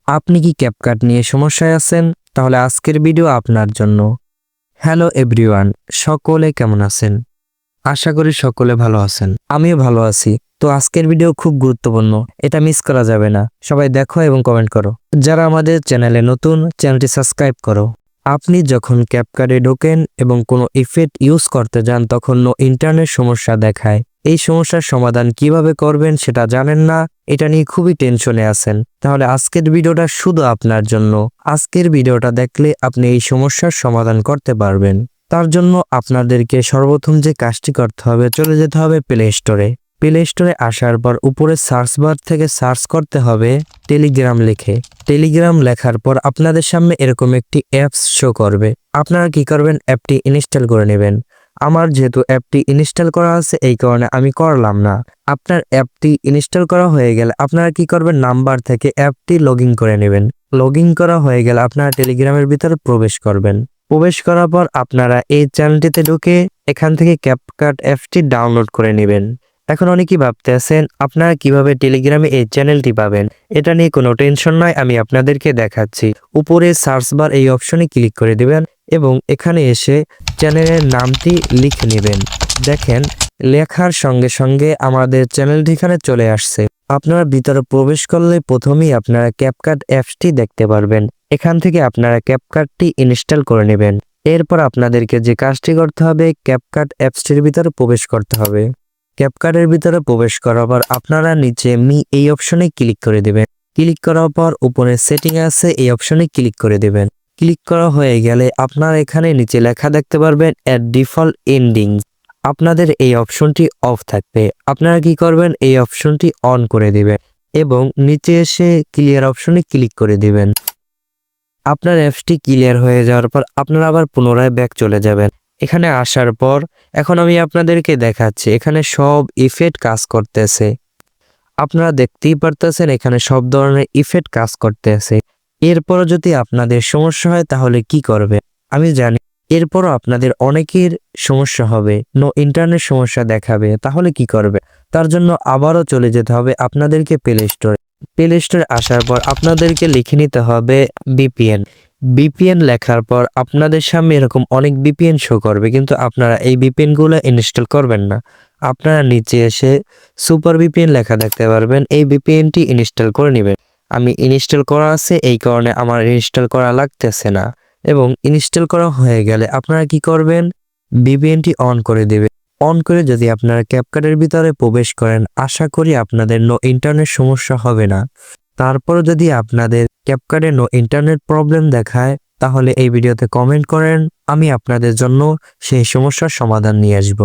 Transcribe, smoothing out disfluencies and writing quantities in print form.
আপনি কি ক্যাপকাট নিয়ে সমস্যায় আছেন? তাহলে আজকের ভিডিও আপনার জন্য। হ্যালো এভরিওয়ান, সকলে কেমন আছেন? আশা করি সকলে ভালো আছেন। আমিও ভালো আছি। তো আজকের ভিডিও খুব গুরুত্বপূর্ণ, এটা মিস করা যাবে না। সবাই দেখো এবং কমেন্ট করো। যারা আমাদের চ্যানেলে নতুন, চ্যানেলটি সাবস্ক্রাইব করো। আপনি যখন ক্যাপকাটে ঢোকেন এবং কোনো ইফেক্ট ইউজ করতে যান তখন নো ইন্টারনেট সমস্যা দেখায়। এই সমস্যার সমাধান কিভাবে করবেন সেটা জানেন না, এটা নিয়ে খুবই টেনশনে আছেন। তাহলে আজকের ভিডিওটা শুধু আপনার জন্য। আজকের ভিডিওটা দেখলে আপনি এই সমস্যার সমাধান করতে পারবেন। তার জন্য আপনাদেরকে সর্বপ্রথম যে কাজটি করতে হবে, চলে যেতে হবে প্লে স্টোরে। প্লে স্টোরে আসার পর উপরে সার্চ বার থেকে সার্চ করতে হবে টেলিগ্রাম লিখে। টেলিগ্রাম লেখার পর আপনাদের সামনে এরকম একটি অ্যাপস শো করবে। আপনারা কি করবেন, অ্যাপটি ইনস্টল করে নেবেন। আমার যেহেতু অ্যাপটি ইনস্টল করা আছে এই কারণে আমি করলাম না। আপনার অ্যাপটি ইনস্টল করা হয়ে গেলে আপনারা কি করবেন, নাম্বার থেকে অ্যাপটি লগ ইন করে নেবেন। লগ ইন করা হয়ে গেলে আপনারা টেলিগ্রামের ভিতরে প্রবেশ করবেন। প্রবেশ করার পর আপনারা এই চ্যানেলটিতে ঢুকে এখান থেকে ক্যাপকাট অ্যাপটি ডাউনলোড করে নেবেন। এখন অনেকেই ভাবতে আছেন আপনারা কিভাবে টেলিগ্রামে এই চ্যানেলটি পাবেন। এটা নিয়ে কোনো টেনশন নয়, আমি আপনাদেরকে দেখাচ্ছি। উপরে সার্চ বার এই অপশনে ক্লিক করে দিবেন এবং এখানে এসে চ্যানেলের নামটি লিখে নেবেন। দেখেন লেখার সঙ্গে সঙ্গে আমাদের চ্যানেলটি এখানে চলে আসছে। আপনারা ভিতরে প্রবেশ করলে প্রথমেই আপনারা ক্যাপকাট অ্যাপসটি দেখতে পারবেন। এখান থেকে আপনারা ক্যাপকাটটি ইনস্টল করে নেবেন। এরপর আপনাদেরকে যে কাজটি করতে হবে, ক্যাপকাট অ্যাপসটির ভিতরে প্রবেশ করতে হবে। ক্যাপকাটের ভিতরে প্রবেশ করার পর আপনারা নিচে মি এই অপশনে ক্লিক করে দেবেন। ক্লিক করার পর উপরে সেটিং আছে এই অপশনে ক্লিক করে দেবেন। ক্লিক করা হয়ে গেলে আপনারা এখানে নিচে লেখা দেখতে পারবেন অ্যাড ডিফল্ট এন্ডিং। আপনাদের এই অপশনটি অফ থাকবে। আপনারা কি করবেন, এই অপশনটি অন করে দিবেন এবং নিচে এসে ক্লিয়ার অপশনে ক্লিক করে দিবেন। আপনার অ্যাপসটি ক্লিয়ার হয়ে যাওয়ার পর আপনারা আবার পুনরায় ব্যাক চলে যাবেন। এখানে আসার পর এখন আমি আপনাদেরকে দেখাচ্ছি এখানে সব ইফেক্ট কাজ করতেছে। আপনারা দেখতেই পারতেছেন এখানে সব ধরনের ইফেক্ট কাজ করতেছে। এরপরও যদি আপনাদের সমস্যা হয় তাহলে কি করবে আমি জানি। এরপরও আপনাদের অনেকের সমস্যা হবে, নো ইন্টারনেট সমস্যা দেখাবে, তাহলে কি করবে? তার জন্য আবারও চলে যেতে হবে আপনাদেরকে প্লে স্টোরে। প্লে স্টোরে আসার পর আপনাদেরকে লিখে নিতে হবে ভিপিএন। ভিপিএন লেখার পর আপনাদের সামনে এরকম অনেক ভিপিএন শো করবে, কিন্তু আপনারা এই ভিপিএন গুলো ইনস্টল করবেন না। আপনারা নিচে এসে সুপার ভিপিএন লেখা দেখতে পারবেন, এই ভিপিএনটি ইনস্টল করে নেবেন। আমি ইনস্টল করা আছে এই কারণে আমার ইনস্টল করা লাগতেছে না। এবং ইনস্টল করা হয়ে গেলে আপনারা কি করবেন, ভিপিএনটি অন করে দেবেন। অন করে যদি আপনারা ক্যাপকাটের ভিতরে প্রবেশ করেন, আশা করি আপনাদের নো ইন্টারনেট সমস্যা হবে না। তারপর যদি আপনাদের ক্যাপকাটে নো ইন্টারনেট প্রবলেম দেখায় তাহলে এই ভিডিওতে কমেন্ট করেন, আমি আপনাদের জন্য সেই সমস্যার সমাধান নিয়ে আসব।